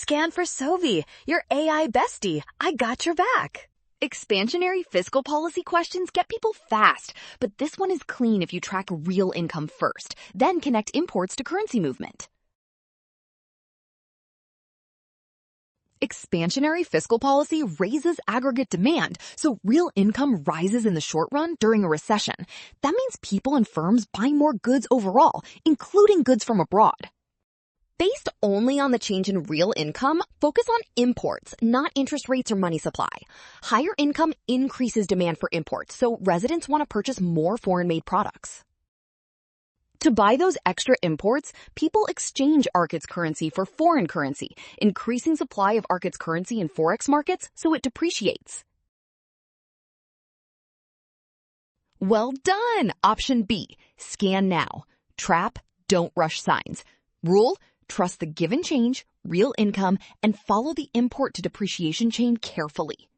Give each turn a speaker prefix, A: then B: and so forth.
A: Scan for Sovi, your AI bestie. I got your back.
B: Expansionary fiscal policy questions get people fast, but this one is clean if you track real income first, then connect imports to currency movement. Expansionary fiscal policy raises aggregate demand, so real income rises in the short run during a recession. That means people and firms buying more goods overall, including goods from abroad. Based only on the change in real income, focus on imports, not interest rates or money supply. Higher income increases demand for imports, so residents want to purchase more foreign-made products. To buy those extra imports, people exchange Arcit's currency for foreign currency, increasing supply of Arcit's currency in forex markets so it depreciates. Well done! Option B, scan now. Trap, don't rush signs. Rule, trust the given change, real income, and follow the import to depreciation chain carefully.